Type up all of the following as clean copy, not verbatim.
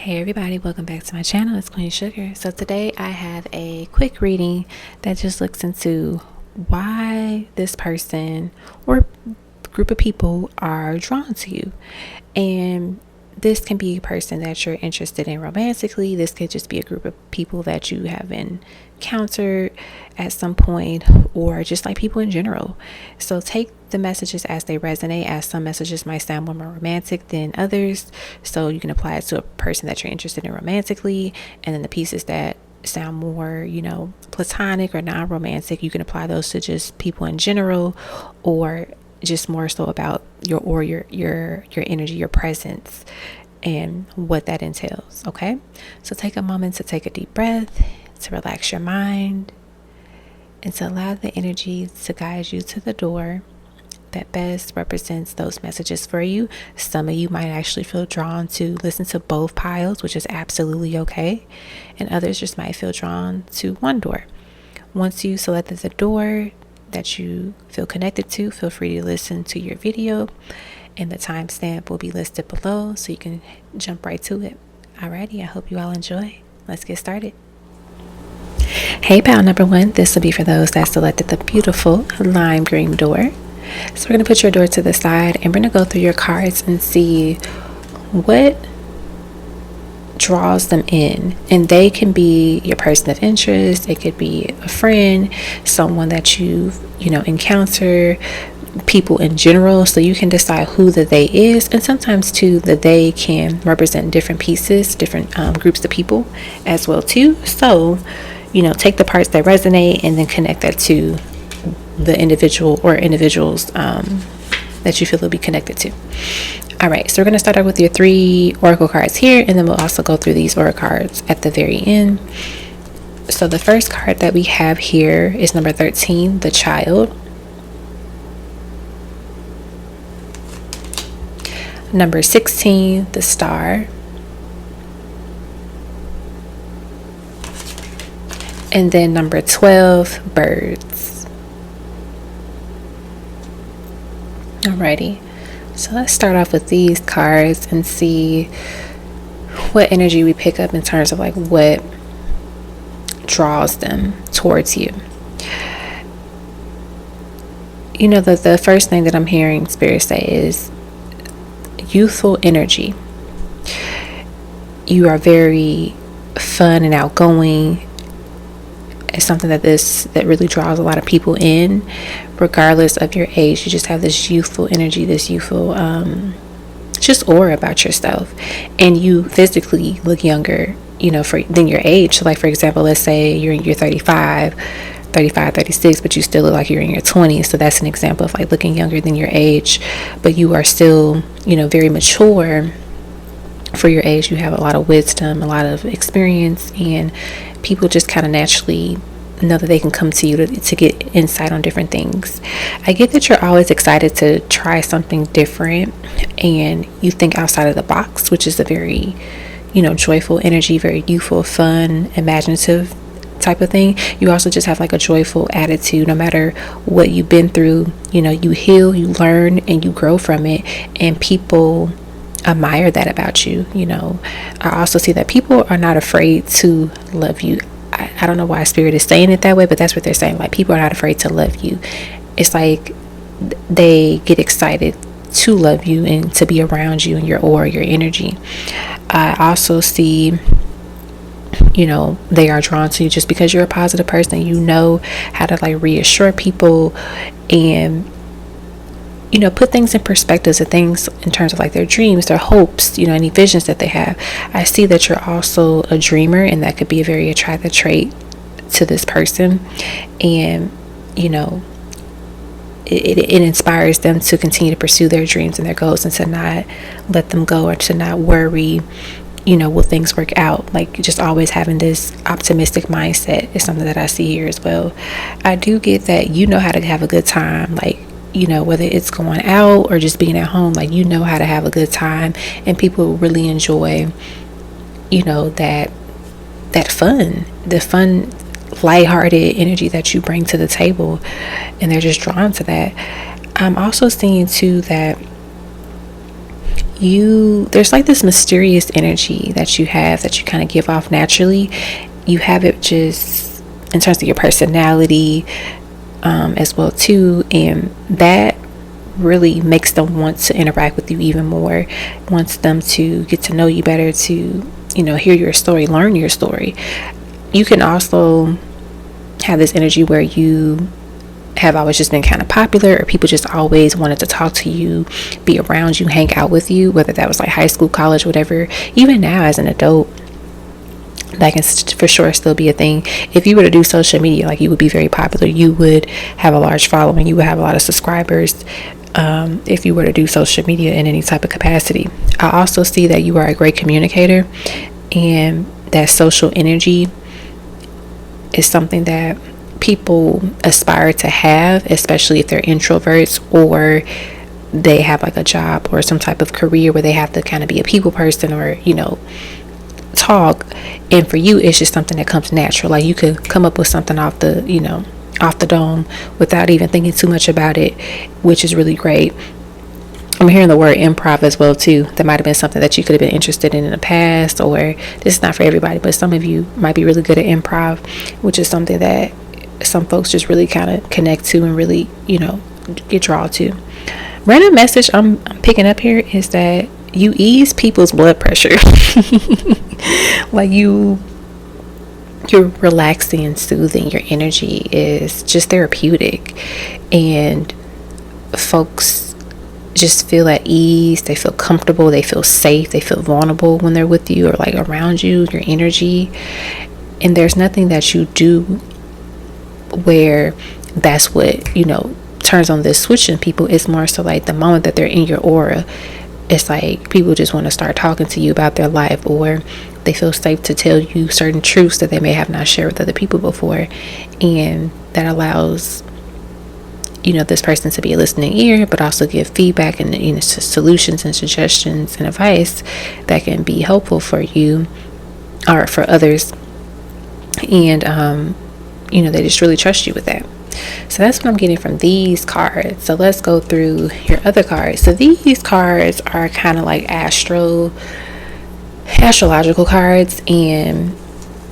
Hey everybody, welcome back to my channel. It's Queen Sugar. So today I have a quick reading that just looks into why this person or group of people are drawn to you. And this can be a person that you're interested in romantically. This could just be a group of people that you have encountered at some point, or just like people in general. So take the messages as they resonate, as some messages might sound more romantic than others. So you can apply it to a person that you're interested in romantically, and then the pieces that sound more, platonic or non-romantic, you can apply those to just people in general, or just more so about your energy, your presence, and what that entails. Okay, so take a moment to take a deep breath, to relax your mind, and to allow the energy to guide you to the door that best represents those messages for you. Some of you might actually feel drawn to listen to both piles, which is absolutely okay, and others just might feel drawn to one door. Once you selected the door that you feel connected to, feel free to listen to your video, and the timestamp will be listed below so you can jump right to it. Alrighty, I hope you all enjoy. Let's get started. Hey pal number one, this will be for those that selected the beautiful lime green door. So we're going to put your door to the side, and we're going to go through your cards and see what draws them in. And they can be your person of interest, it could be a friend, someone that you've encounter, people in general. So you can decide who the they is, and sometimes too the they can represent different pieces, different groups of people as well too. So take the parts that resonate and then connect that to the individual or individuals that you feel will be connected to. All right, so we're going to start out with your 3 oracle cards here, and then we'll also go through these oracle cards at the very end. So the first card that we have here is number 13, the child. Number 16, the star. And then number 12, birds. Alrighty. So let's start off with these cards and see what energy we pick up in terms of like what draws them towards you. The first thing that I'm hearing Spirit say is youthful energy. You are very fun and outgoing. It's something that really draws a lot of people in, regardless of your age. You just have this youthful energy, this youthful just aura about yourself, and you physically look younger than your age. So like, for example, let's say you're 35, 36, but you still look like you're in your 20s. So that's an example of like looking younger than your age, but you are still very mature for your age. You have a lot of wisdom, a lot of experience, and people just kind of naturally know that they can come to you to get insight on different things. I get that you're always excited to try something different, and you think outside of the box, which is a very joyful energy, very youthful, fun, imaginative type of thing. You also just have like a joyful attitude. No matter what you've been through, you heal, you learn, and you grow from it, and people admire that about you. I also see that people are not afraid to love you. I don't know why Spirit is saying it that way, but that's what they're saying. Like, people are not afraid to love you. It's like they get excited to love you and to be around you and your aura, your energy. I also see they are drawn to you just because you're a positive person. You know how to like reassure people and put things in perspectives of things in terms of like their dreams, their hopes, any visions that they have. I see that you're also a dreamer, and that could be a very attractive trait to this person. And it inspires them to continue to pursue their dreams and their goals, and to not let them go, or to not worry will things work out. Like, just always having this optimistic mindset is something that I see here as well. I do get that you know how to have a good time, like whether it's going out or just being at home, like how to have a good time, and people really enjoy that the fun lighthearted energy that you bring to the table, and they're just drawn to that. I'm also seeing too that there's like this mysterious energy that you have that you kind of give off naturally. You have it just in terms of your personality, as well too, and that really makes them want to interact with you even more, wants them to get to know you better, to hear your story, learn your story. You can also have this energy where you have always just been kind of popular, or people just always wanted to talk to you, be around you, hang out with you, whether that was like high school, college, whatever. Even now as an adult, that can for sure still be a thing. If you were to do social media, like, you would be very popular, you would have a large following, you would have a lot of subscribers, if you were to do social media in any type of capacity. I also see that you are a great communicator, and that social energy is something that people aspire to have, especially if they're introverts, or they have like a job or some type of career where they have to kind of be a people person, or talk. And for you, it's just something that comes natural. Like, you could come up with something off the dome without even thinking too much about it, which is really great. I'm hearing the word improv as well too. That might have been something that you could have been interested in the past, or this is not for everybody, but some of you might be really good at improv, which is something that some folks just really kind of connect to and really get drawn to. Random message I'm picking up here is that you ease people's blood pressure. Like, you're relaxing and soothing. Your energy is just therapeutic, and folks just feel at ease. They feel comfortable, they feel safe, they feel vulnerable when they're with you or like around you, your energy. And there's nothing that you do where that's what turns on this switch in people. It's more so like the moment that they're in your aura, it's like people just want to start talking to you about their life, or they feel safe to tell you certain truths that they may have not shared with other people before. And that allows this person to be a listening ear, but also give feedback and solutions and suggestions and advice that can be helpful for you or for others. And they just really trust you with that. So that's what I'm getting from these cards. So let's go through your other cards. So these cards are kind of like astrological cards, and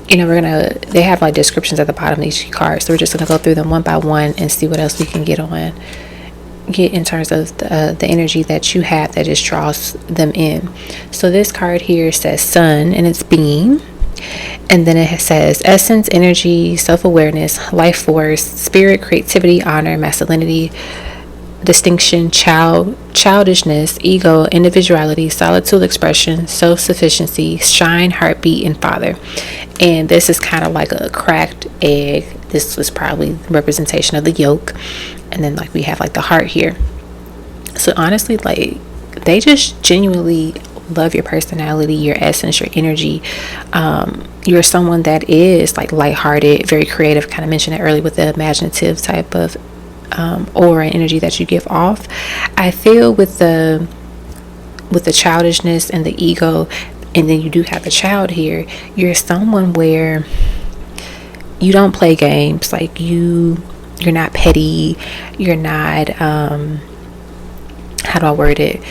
they have like descriptions at the bottom of each card. So we're just gonna go through them one by one and see what else we can get in terms of the energy that you have that just draws them in. So this card here says sun, and it's being. And then it says essence, energy, self-awareness, life force, spirit, creativity, honor, masculinity, distinction, childishness, ego, individuality, solitude, expression, self-sufficiency, shine, heartbeat, and father. And this is kind of like a cracked egg. This was probably the representation of the yolk. And then like we have like the heart here. So honestly, like, they just genuinely love your personality, your essence, your energy. You're someone that is like lighthearted, very creative. Kind of mentioned it earlier with the imaginative type of aura and energy that you give off. I feel with the childishness and the ego, and then you do have a child here, you're someone where you don't play games. Like, you're not petty, you're not how do I word it,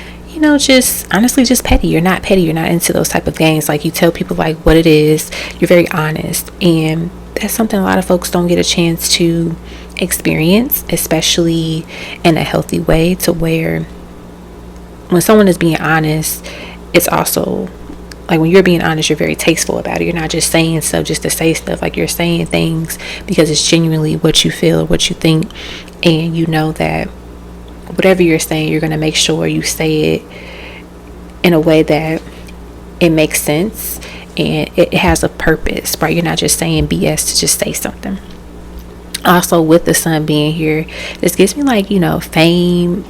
just honestly just petty. You're not petty, you're not into those type of games. Like, you tell people like what it is. You're very honest, and that's something a lot of folks don't get a chance to experience, especially in a healthy way, to where when someone is being honest, it's also like, when you're being honest, you're very tasteful about it. You're not just saying stuff just to say stuff. Like, you're saying things because it's genuinely what you feel or what you think, and that whatever you're saying, you're going to make sure you say it in a way that it makes sense and it has a purpose, right? You're not just saying BS to just say something. Also, with the sun being here, this gives me like, fame,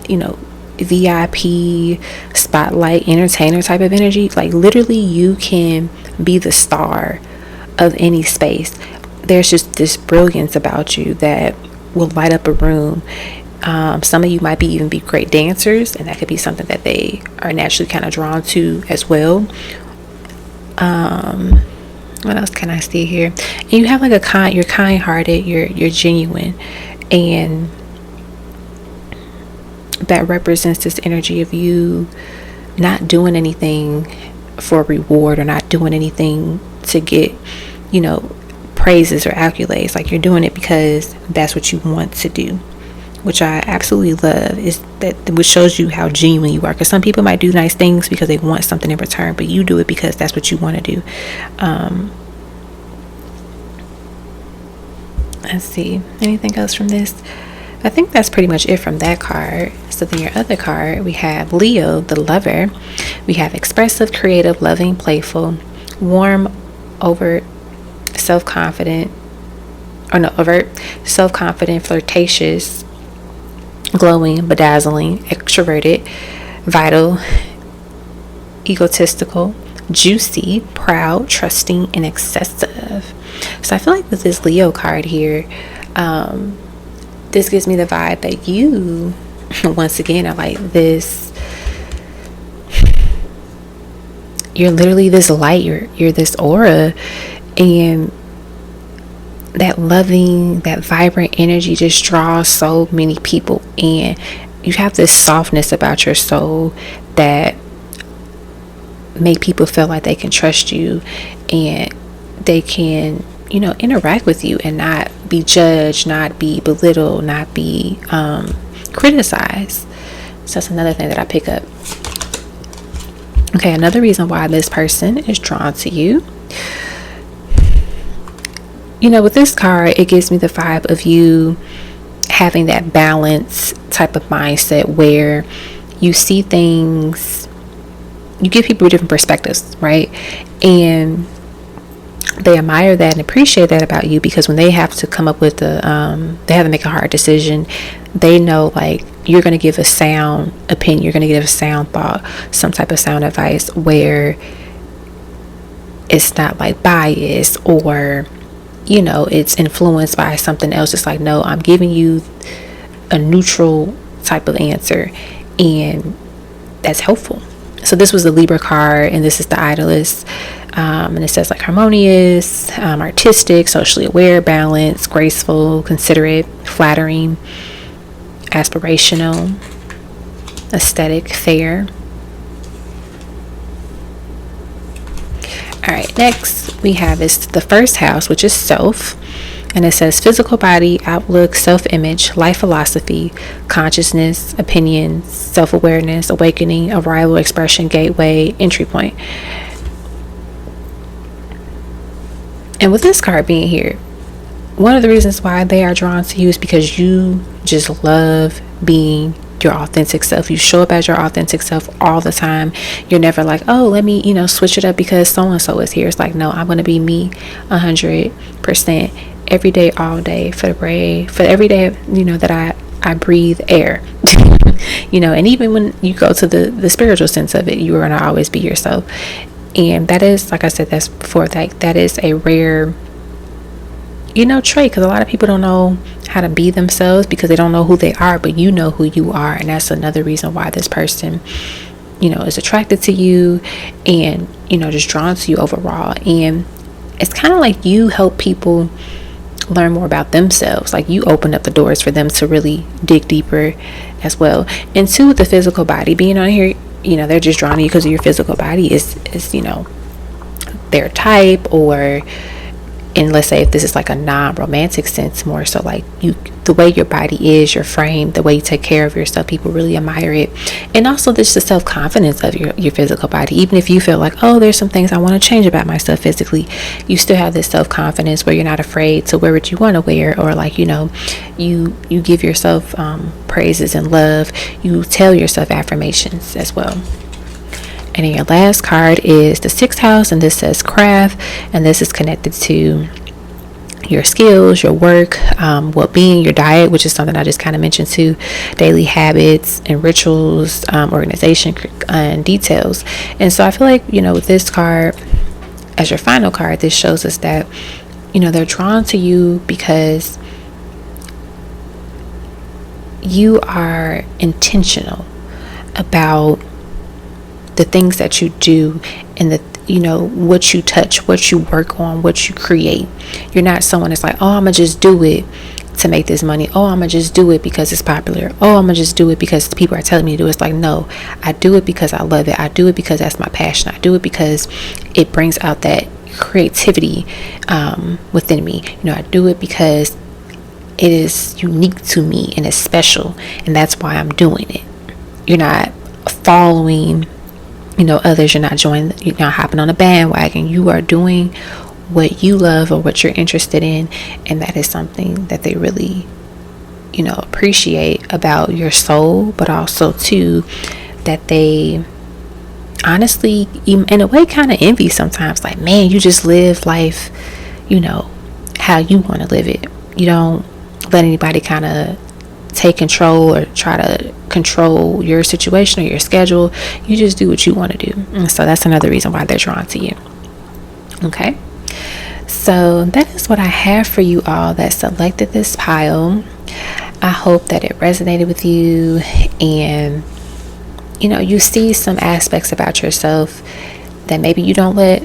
VIP, spotlight, entertainer type of energy. Like, literally, you can be the star of any space. There's just this brilliance about you that will light up a room. Some of you might even be great dancers, and that could be something that they are naturally kind of drawn to as well. What else can I see here? And you have like you're kind-hearted, you're genuine, and that represents this energy of you not doing anything for reward or not doing anything to get, praises or accolades. Like, you're doing it because that's what you want to do, which I absolutely love, is that which shows you how genuine you are. Because some people might do nice things because they want something in return, but you do it because that's what you want to do. Let's see, anything else from this? I think that's pretty much it from that card. So then your other card, we have Leo, the lover. We have expressive, creative, loving, playful, warm, overt, self-confident, flirtatious, glowing, bedazzling, extroverted, vital, egotistical, juicy, proud, trusting, and excessive. So I feel like with this Leo card here, this gives me the vibe that you, once again, are like this. You're literally this light. You're this aura, and that loving, that vibrant energy just draws so many people in. You have this softness about your soul that make people feel like they can trust you, and they can, interact with you and not be judged, not be belittled, not be criticized. So that's another thing that I pick up. Okay, another reason why this person is drawn to you. With this card, it gives me the vibe of you having that balance type of mindset where you see things, you give people different perspectives, right? And they admire that and appreciate that about you, because when they have to come up with they have to make a hard decision, they know, like, you're going to give a sound opinion, you're going to give a sound thought, some type of sound advice where it's not like bias or it's influenced by something else. It's like, no, I'm giving you a neutral type of answer, and that's helpful. So this was the Libra card, and this is the Idolist, and it says like harmonious, artistic, socially aware, balanced, graceful, considerate, flattering, aspirational, aesthetic, fair. All right, next we have is the first house, which is self, and it says physical body, outlook, self-image, life philosophy, consciousness, opinions, self-awareness, awakening, arrival, expression, gateway, entry point. And with this card being here, one of the reasons why they are drawn to you is because you just love being your authentic self. You show up as your authentic self all the time. You're never like, oh, let me switch it up because so and so is here. It's like, no, I'm going to be me 100% every day, all day, for every day that I breathe air. And even when you go to the spiritual sense of it, you're going to always be yourself. And that is, like I said, that's before, that is a rare trait, because a lot of people don't know how to be themselves because they don't know who they are, but you know who you are. And that's another reason why this person is attracted to you and just drawn to you overall. And it's kind of like you help people learn more about themselves. Like, you open up the doors for them to really dig deeper as well. And two, with the physical body being on here, they're just drawn to you because of your physical body is their type, or, and let's say if this is like a non-romantic sense, more so like the way your body is, your frame, the way you take care of yourself, people really admire it. And also just the self-confidence of your physical body. Even if you feel like, oh, there's some things I want to change about myself physically, you still have this self-confidence where you're not afraid to wear what you want to wear, or like, you give yourself praises and love. You tell yourself affirmations as well. And then your last card is the 6th house, and this says craft, and this is connected to your skills, your work, well-being, your diet, which is something I just kind of mentioned too, daily habits and rituals, organization, and details. And so I feel like, with this card as your final card, this shows us that, they're drawn to you because you are intentional about the things that you do, and what you touch, what you work on, what you create. You're not someone that's like, oh, I'm gonna just do it to make this money. Oh, I'm gonna just do it because it's popular. Oh, I'm gonna just do it because people are telling me to do it. It's like, no, I do it because I love it. I do it because that's my passion. I do it because it brings out that creativity within me. I do it because it is unique to me and it's special, and that's why I'm doing it. You're not following others. You're not hopping on a bandwagon. You are doing what you love or what you're interested in, and that is something that they really appreciate about your soul, but also too that they honestly in a way kind of envy sometimes. Like, man, you just live life how you want to live it. You don't let anybody kind of take control or try to control your situation or your schedule. You just do what you want to do. And so that's another reason why they're drawn to you. Okay, so that is what I have for you all that selected this pile. I hope that it resonated with you, and you see some aspects about yourself that maybe you don't let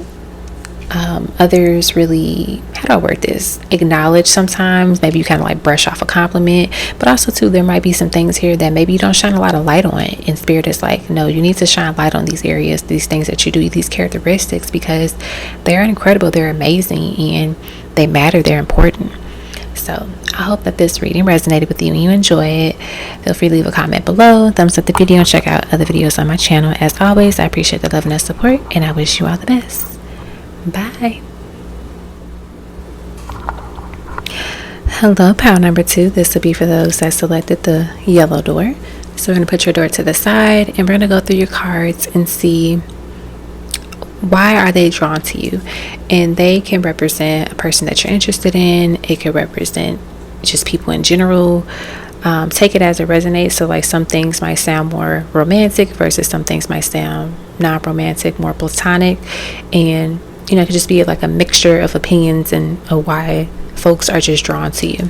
others really, how do I word this, acknowledge sometimes. Maybe you kind of like brush off a compliment, but also too, there might be some things here that maybe you don't shine a lot of light on, and spirit is like, no, you need to shine light on these areas, these things that you do, these characteristics, because they're incredible, they're amazing, and they matter, they're important. So I hope that this reading resonated with you and you enjoy it. Feel free to leave a comment below, thumbs up the video, and check out other videos on my channel. As always, I appreciate the love and the support, and I wish you all the best. Bye. Hello, pile number 2. This will be for those that selected the yellow door. So we're going to put your door to the side, and we're going to go through your cards and see why are they drawn to you. And they can represent a person that you're interested in. It could represent just people in general. Take it as it resonates. So like some things might sound more romantic versus some things might sound non-romantic, more platonic, and it could just be like a mixture of opinions and why folks are just drawn to you.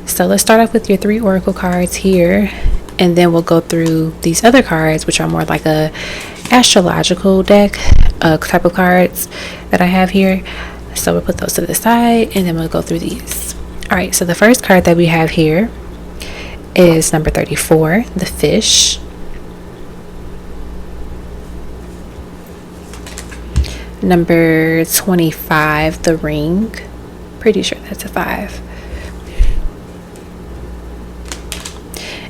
So let's start off with your 3 oracle cards here, and then we'll go through these other cards, which are more like a astrological deck type of cards that I have here. So we'll put those to the side, and then we'll go through these. All right, so the first card that we have here is number 34, the fish. Number 25, the ring. Pretty sure that's a 5.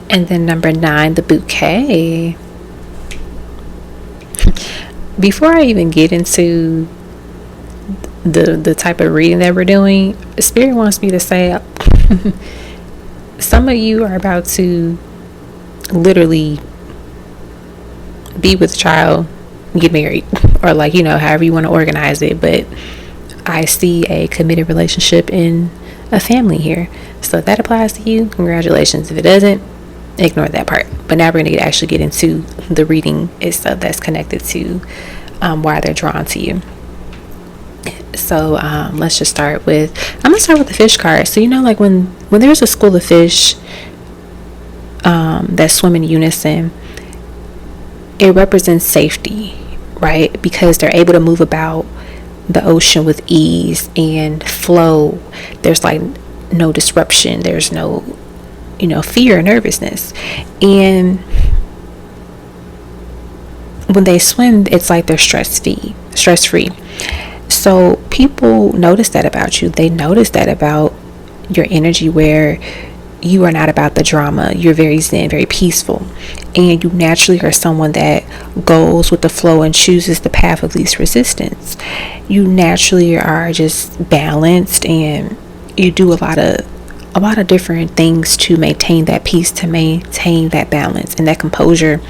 And then number 9, the bouquet. Before I even get into the type of reading that we're doing, Spirit wants me to say some of you are about to literally be with a child, get married, or like however you want to organize it, but I see a committed relationship in a family here. So if that applies to you, congratulations. If it doesn't, ignore that part. But now we're going to actually get into the reading itself that's connected to why they're drawn to you. So let's just start with, I'm gonna start with the fish card. So like when there's a school of fish that swim in unison, it represents safety, right? Because they're able to move about the ocean with ease and flow. There's like no disruption, there's no fear or nervousness. And when they swim, it's like they're stress free. So people notice that about you. They notice that about your energy, where you are not about the drama. You're very zen, very peaceful, and you naturally are someone that goes with the flow and chooses the path of least resistance. You naturally are just balanced, and you do a lot of different things to maintain that peace, to maintain that balance and that composure.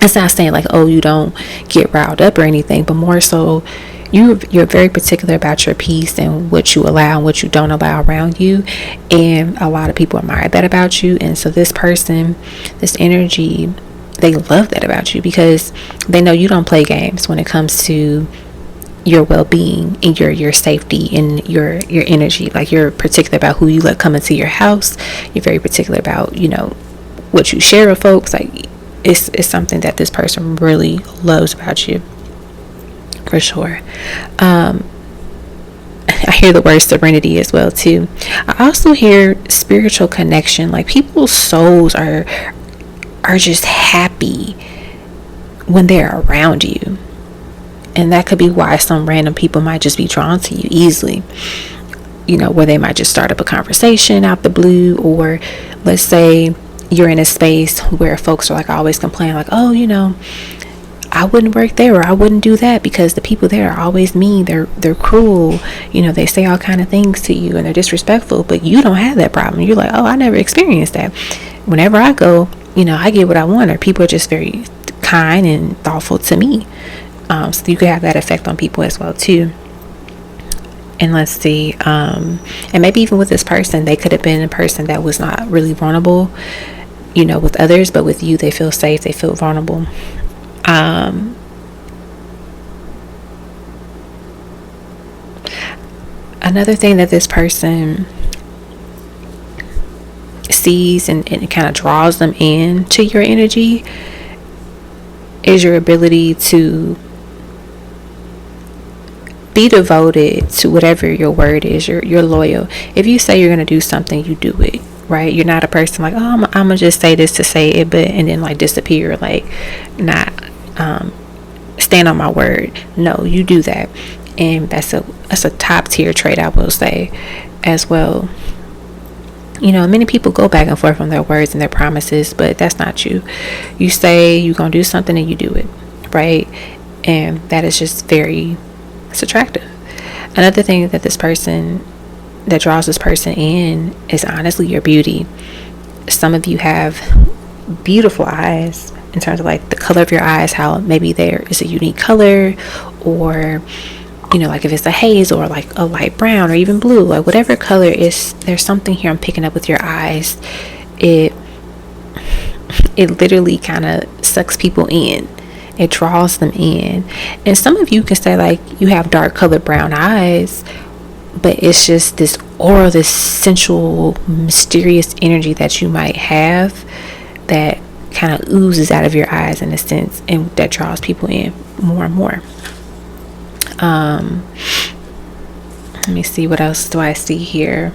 It's not saying like, oh, you don't get riled up or anything, but more so you're very particular about your peace and what you allow and what you don't allow around you. And a lot of people admire that about you. And so this person, this energy, they love that about you, because they know you don't play games when it comes to your well-being and your safety and your energy. Like, you're particular about who you let come into your house. You're very particular about what you share with folks. Like, it's something that this person really loves about you, for sure. I hear the word serenity as well too. I also hear spiritual connection. Like people's souls are just happy when they're around you. And that could be why some random people might just be drawn to you easily. Where they might just start up a conversation out the blue, or let's say you're in a space where folks are like always complaining like, oh, I wouldn't work there, or I wouldn't do that because the people there are always mean, they're cruel, they say all kind of things to you and they're disrespectful, but you don't have that problem. You're like, oh, I never experienced that. Whenever I go, I get what I want, or people are just very kind and thoughtful to me. So you could have that effect on people as well too. And let's see, and maybe even with this person, they could have been a person that was not really vulnerable, with others, but with you, they feel safe, they feel vulnerable. Another thing that this person sees and kind of draws them in to your energy is your ability to be devoted to whatever your word is. You're loyal. If you say you're going to do something, you do it, right? You're not a person like, oh, I'm going to just say this to say it, and then like disappear, like not stand on my word. No, you do that. And that's a top tier trait, I will say, as well. Many people go back and forth on their words and their promises, but that's not you. You say you're going to do something and you do it, right? And that is just it's attractive. Another thing that draws this person in is honestly your beauty. Some of you have beautiful eyes in terms of like the color of your eyes, how maybe there is a unique color, or like if it's a haze or like a light brown or even blue, like whatever color is, there's something here I'm picking up with your eyes. It literally kind of sucks people in. It draws them in. And some of you can say like you have dark colored brown eyes, but it's just this aura, this sensual, mysterious energy that you might have that kind of oozes out of your eyes in a sense, and that draws people in more and more. Let me see, what else do I see here?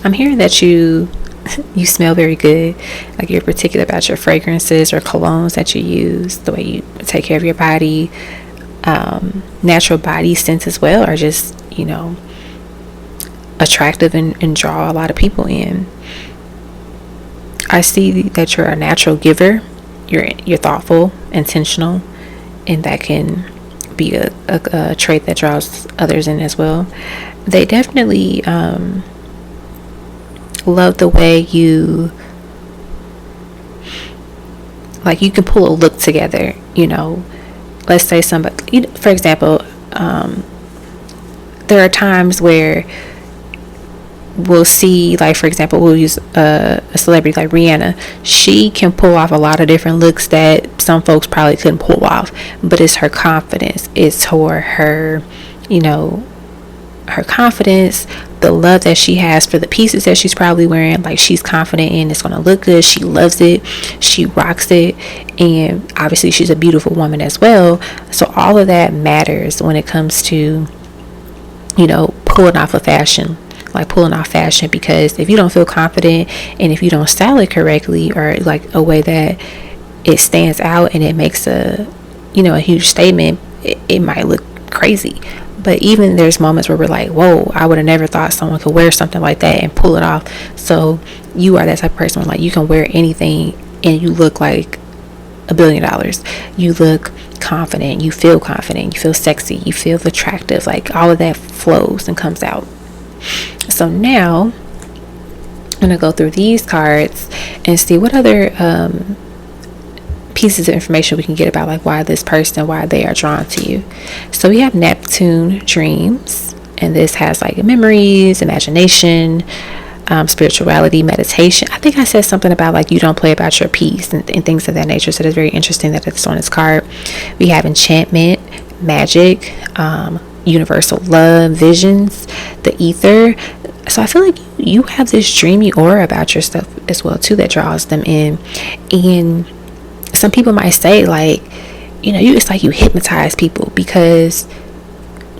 I'm hearing that you smell very good. Like you're particular about your fragrances or colognes that you use, the way you take care of your body. Natural body scents as well are just, attractive and draw a lot of people in. I see that you're a natural giver. You're thoughtful, intentional, and that can be a trait that draws others in as well. They definitely love the way you can pull a look together. Let's say somebody, for example, there are times where we'll see, like for example, we'll use a celebrity like Rihanna. She can pull off a lot of different looks that some folks probably couldn't pull off, but it's her confidence, it's her her confidence, the love that she has for the pieces that she's probably wearing. Like she's confident in it's going to look good, she loves it, she rocks it, and obviously she's a beautiful woman as well. So all of that matters when it comes to pulling off fashion, because if you don't feel confident and if you don't style it correctly, or like a way that it stands out and it makes a huge statement, it might look crazy. But even there's moments where we're like, whoa, I would have never thought someone could wear something like that and pull it off. So you are that type of person where like you can wear anything and you look like $1 billion. You look confident, you feel sexy, you feel attractive. Like all of that flows and comes out. So now I'm going to go through these cards and see what other pieces of information we can get about like why this person, why they are drawn to you. So we have Neptune dreams, and this has like memories, imagination, spirituality, meditation. I think I said something about like you don't play about your peace and things of that nature. So it's very interesting that it's on this card. We have enchantment, magic, universal love, visions, the ether. So I feel like you have this dreamy aura about yourself as well too that draws them in. And some people might say like it's like you hypnotize people, because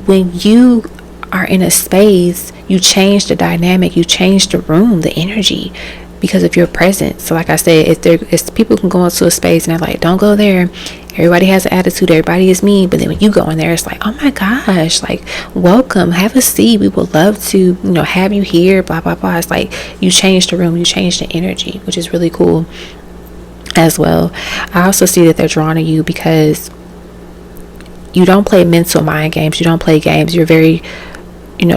when you are in a space, you change the dynamic, you change the room, the energy, because of your presence. So like I said, if people can go into a space and they're like, don't go there, everybody has an attitude, everybody is mean, but then when you go in there, it's like, oh my gosh, like, welcome, have a seat, we would love to have you here, blah blah blah. It's like you change the room, you change the energy, which is really cool as well. I also see that they're drawn to you because you don't play mental mind games, you don't play games, you're very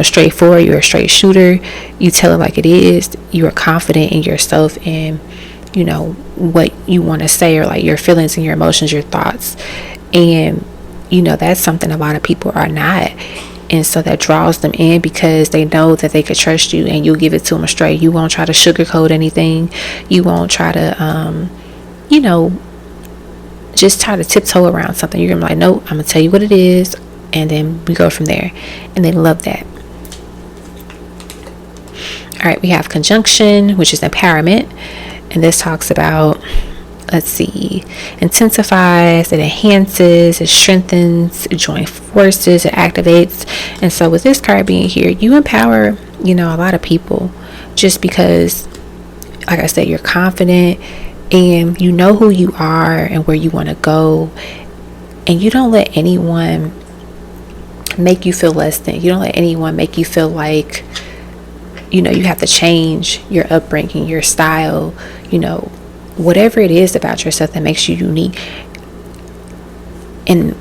straightforward, you're a straight shooter, you tell it like it is, you are confident in yourself and what you want to say, or like your feelings and your emotions, your thoughts. And that's something a lot of people are not, and so that draws them in because they know that they could trust you and you'll give it to them straight. You won't try to sugarcoat anything, you won't try to just try to tiptoe around something. You're gonna be like, nope, I'm gonna tell you what it is, and then we go from there. And they love that. All right, we have conjunction, which is empowerment, and this talks about, let's see, intensifies, it enhances, it strengthens, it joins forces, it activates. And so with this card being here, you empower a lot of people, just because, like I said, you're confident and you know who you are and where you want to go, and you don't let anyone make you feel less than. You don't let anyone make you feel like you have to change your upbringing, your style, whatever it is about yourself that makes you unique. And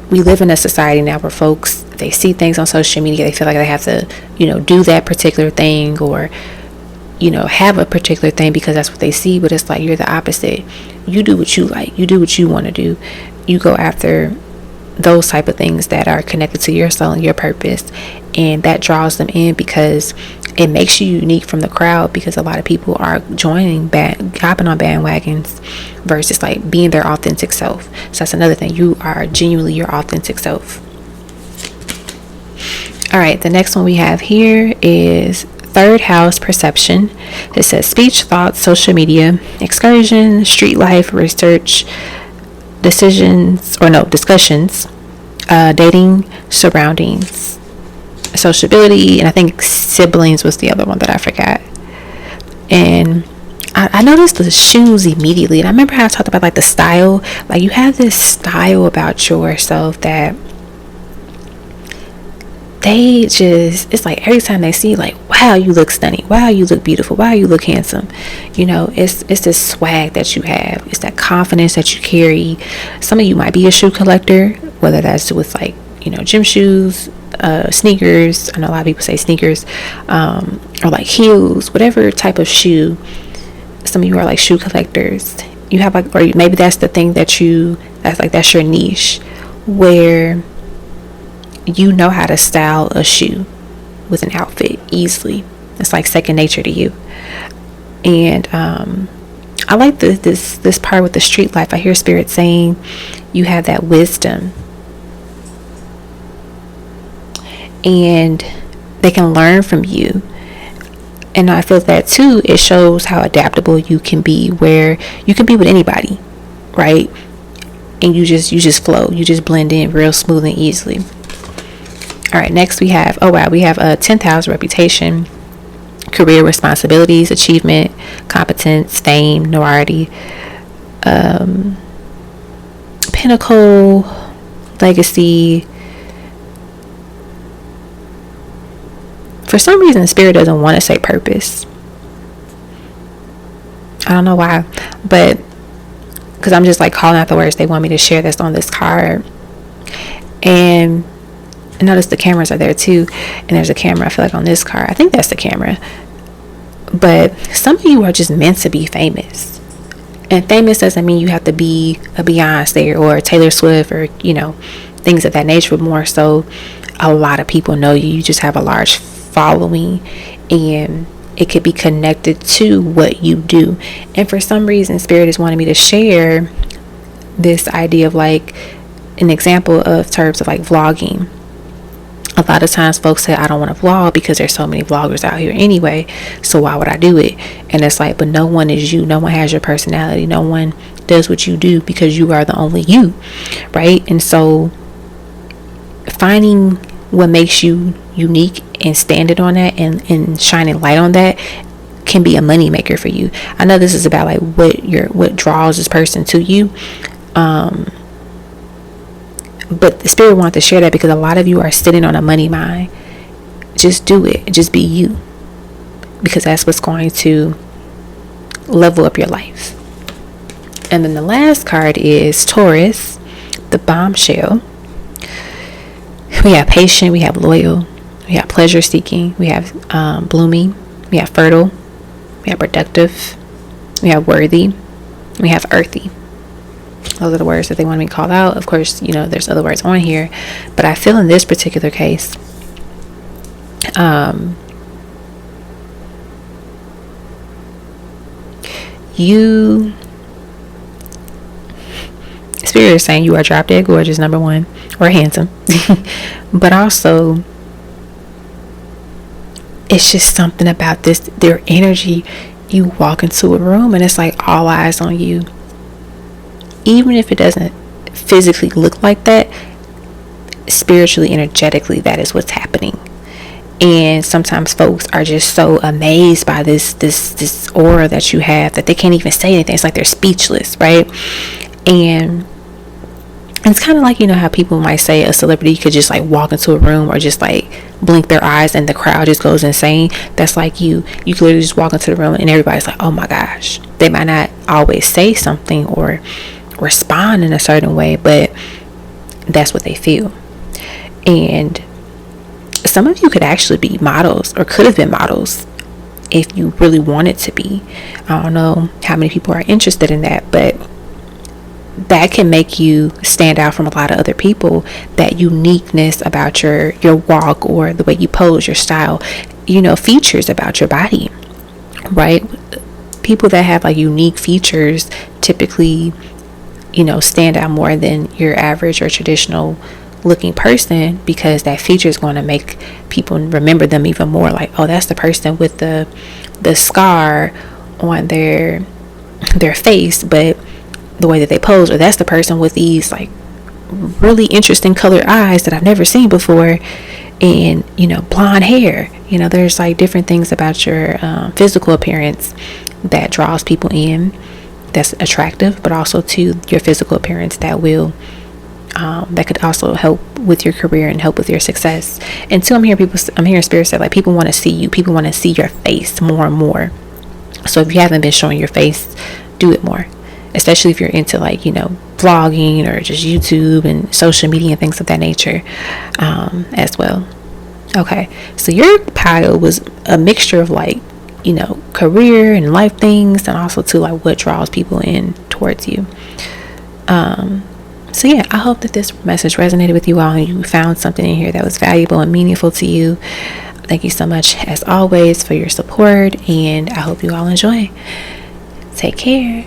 we live in a society now where folks, they see things on social media, they feel like they have to do that particular thing, or have a particular thing because that's what they see. But it's like, you're the opposite. You do what you like, you do what you want to do, you go after those type of things that are connected to your soul and your purpose, and that draws them in because it makes you unique from the crowd, because a lot of people are hopping on bandwagons versus like being their authentic self. So that's another thing, you are genuinely your authentic self. All right, the next one we have here is third house, perception. It says speech, thoughts, social media, excursion, street life, research, discussions, dating, surroundings, sociability, and I think siblings was the other one that I forgot. And I noticed the shoes immediately, and I remember how I talked about like the style, like you have this style about yourself that they just, it's like every time they see, like, wow, you look stunning, wow, you look beautiful, wow, you look handsome. It's this swag that you have, it's that confidence that you carry. Some of you might be a shoe collector, whether that's with like gym shoes, sneakers. I know a lot of people say sneakers, or like heels, whatever type of shoe. Some of you are like shoe collectors. You have like, or maybe that's the thing that's your niche, where you know how to style a shoe with an outfit easily. It's like second nature to you. And I like this part with the street life. I hear spirit saying you have that wisdom, and they can learn from you. And I feel that too, it shows how adaptable you can be, where you can be with anybody, right? And you just flow, you just blend in real smooth and easily. All right, next we have, we have a 10th house, reputation, career, responsibilities, achievement, competence, fame, notoriety, pinnacle, legacy. For some reason, spirit doesn't want to say purpose. I don't know why, but because I'm just like calling out the words they want me to share that's on this card. And I notice the cameras are there too, and there's a camera, I feel like, on this card. I think that's the camera. But some of you are just meant to be famous, and famous doesn't mean you have to be a Beyonce or Taylor Swift or things of that nature, but more so a lot of people know you. You just have a large following, and it could be connected to what you do. And for some reason, spirit is wanting me to share this idea of like an example of terms of like vlogging. A lot of times folks say, I don't want to vlog because there's so many vloggers out here anyway, so why would I do it? And it's like, but no one is you, no one has your personality, no one does what you do because you are the only you, right? And so finding what makes you unique and standing on that and shining light on that can be a money maker for you. I know this is about like what draws this person to you, but the spirit wants to share that because a lot of you are sitting on a money mine. Just do it. Just be you, because that's what's going to level up your life. And then the last card is Taurus, the bombshell. We have patient, we have loyal, we have pleasure seeking, we have blooming, we have fertile, we have productive, we have worthy, we have earthy. Those are the words that they want me to call out. Of course, there's other words on here, but I feel in this particular case, Spirit is saying you are drop dead gorgeous, number one, or handsome. But also, it's just something about their energy. You walk into a room and it's like all eyes on you. Even if it doesn't physically look like that, spiritually, energetically, that is what's happening. And sometimes folks are just so amazed by this aura that you have that they can't even say anything. It's like they're speechless, right? And it's kind of like, how people might say a celebrity could just like walk into a room or just like blink their eyes and the crowd just goes insane. That's like you could literally just walk into the room and everybody's like, oh my gosh. They might not always say something or respond in a certain way, but that's what they feel. And some of you could actually be models or could have been models if you really wanted to be. I don't know how many people are interested in that, but that can make you stand out from a lot of other people. That uniqueness about your walk or the way you pose, your style, features about your body, right? People that have like unique features typically, stand out more than your average or traditional looking person, because that feature is going to make people remember them even more. Like, oh, that's the person with the scar on their face, but the way that they pose, or that's the person with these like really interesting colored eyes that I've never seen before, and blonde hair. There's like different things about your physical appearance that draws people in, that's attractive, but also to your physical appearance that will that could also help with your career and help with your success. And two, I'm hearing spirit say like people want to see you, people want to see your face more and more. So if you haven't been showing your face, do it more, especially if you're into like vlogging or just YouTube and social media and things of that nature, as well. Okay, so your pile was a mixture of like career and life things, and also to like what draws people in towards you. So yeah, I hope that this message resonated with you all and you found something in here that was valuable and meaningful to you. Thank you so much as always for your support, and I hope you all enjoy. Take care.